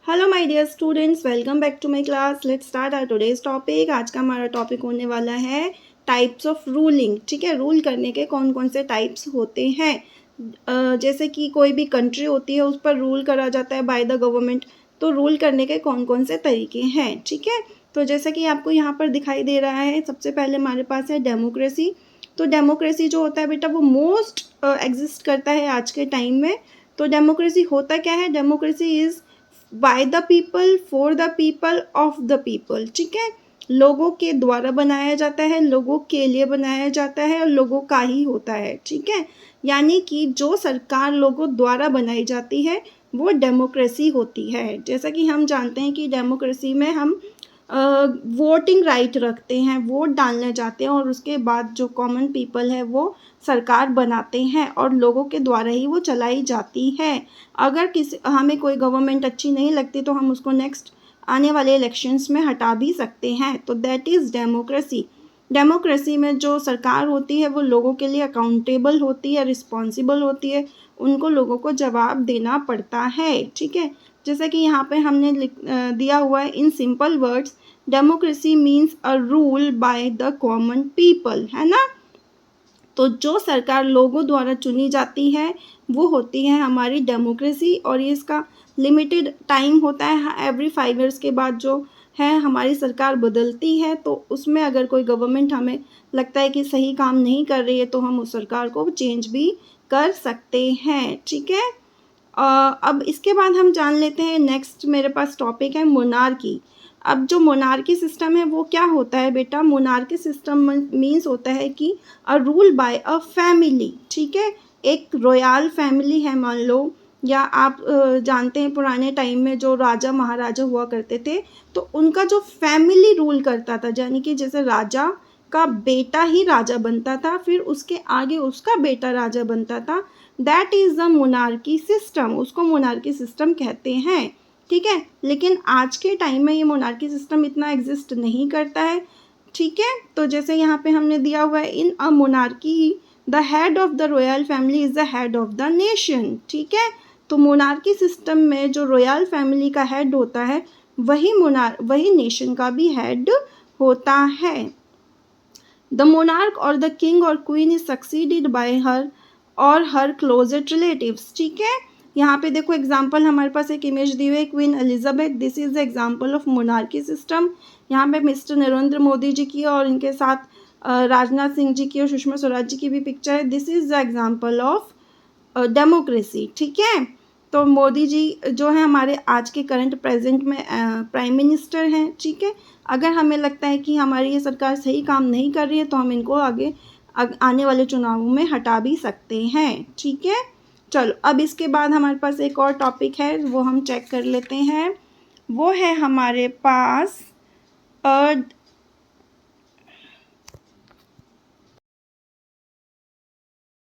Hello my dear students, welcome back to my class. Let's start our today's topic. आज का हमारा topic होने वाला है टाइप्स ऑफ रूलिंग। ठीक है, रूल करने के कौन कौन से टाइप्स होते हैं। जैसे कि कोई भी कंट्री होती है उस पर रूल करा जाता है बाय द गवर्नमेंट, तो रूल करने के कौन कौन से तरीके हैं। ठीक है, तो जैसा कि आपको यहाँ पर दिखाई दे रहा है, सबसे पहले हमारे पास है डेमोक्रेसी। तो डेमोक्रेसी जो होता है बेटा वो मोस्ट एग्जिस्ट करता है आज के टाइम में। तो डेमोक्रेसी होता क्या है? Democracy is by the people, for the people, of the people. ठीक है, लोगों के द्वारा बनाया जाता है, लोगों के लिए बनाया जाता है और लोगों का ही होता है। ठीक है, यानी कि जो सरकार लोगों द्वारा बनाई जाती है वो डेमोक्रेसी होती है। जैसा कि हम जानते हैं कि डेमोक्रेसी में हम वोटिंग राइट रखते हैं, वोट डालने जाते हैं और उसके बाद जो कॉमन पीपल है वो सरकार बनाते हैं और लोगों के द्वारा ही वो चलाई जाती है। अगर किसी हमें कोई गवर्नमेंट अच्छी नहीं लगती तो हम उसको नेक्स्ट आने वाले इलेक्शंस में हटा भी सकते हैं। तो दैट इज़ डेमोक्रेसी। डेमोक्रेसी में जो सरकार होती है वो लोगों के लिए अकाउंटेबल होती है, रिस्पॉन्सिबल होती है, उनको लोगों को जवाब देना पड़ता है। ठीक है, जैसा कि यहाँ पे हमने दिया हुआ है in simple words, democracy means a rule by the common people, है ना। तो जो सरकार लोगों द्वारा चुनी जाती है वो होती है हमारी डेमोक्रेसी, और ये इसका लिमिटेड टाइम होता है। एवरी 5 ईयर्स के बाद जो है हमारी सरकार बदलती है, तो उसमें अगर कोई गवर्नमेंट हमें लगता है कि सही काम नहीं कर रही है तो हम उस सरकार को चेंज भी कर सकते हैं। ठीक है, अब इसके बाद हम जान लेते हैं, नेक्स्ट मेरे पास टॉपिक है मोनार्की। अब जो मोनार्की सिस्टम है वो क्या होता है बेटा? मोनार्की सिस्टम मीन्स होता है कि a rule by a family. ठीक है, एक रॉयल फैमिली है मान लो, या आप जानते हैं पुराने टाइम में जो राजा महाराजा हुआ करते थे तो उनका जो फैमिली रूल करता था, यानी कि जैसे राजा का बेटा ही राजा बनता था, फिर उसके आगे उसका बेटा राजा बनता था। That is the monarchy system, उसको मोनार्की सिस्टम कहते हैं। ठीक है, लेकिन आज के टाइम में ये मोनार्की सिस्टम इतना एग्जिस्ट नहीं करता है। ठीक है, तो जैसे यहाँ पे हमने दिया हुआ है, in a monarchy the head of the royal family is the head of the nation. ठीक है, तो मोनार्की सिस्टम में जो रॉयल फैमिली का हेड होता है वही नेशन का भी हेड होता है। द मोनार्क और द किंग और क्वीन इज सक्सीडेड बाय हर और हर क्लोजेस्ट रिलेटिव्स। ठीक है, यहाँ पे देखो एग्जाम्पल हमारे पास एक इमेज दी हुई है, queen Elizabeth. This is the example of monarchy system. यहाँ पे मिस्टर नरेंद्र मोदी जी की और इनके साथ राजनाथ सिंह जी की और सुषमा स्वराज जी की भी पिक्चर है। This is the example of democracy. ठीक है, तो मोदी जी जो है हमारे आज के करंट प्रेजेंट में प्राइम मिनिस्टर हैं। ठीक है, अगर हमें लगता है कि हमारी ये सरकार सही काम नहीं कर रही है तो हम इनको आगे आने वाले चुनावों में हटा भी सकते हैं। ठीक है, चलो अब इसके बाद हमारे पास एक और टॉपिक है वो हम चेक कर लेते हैं। वो है हमारे पास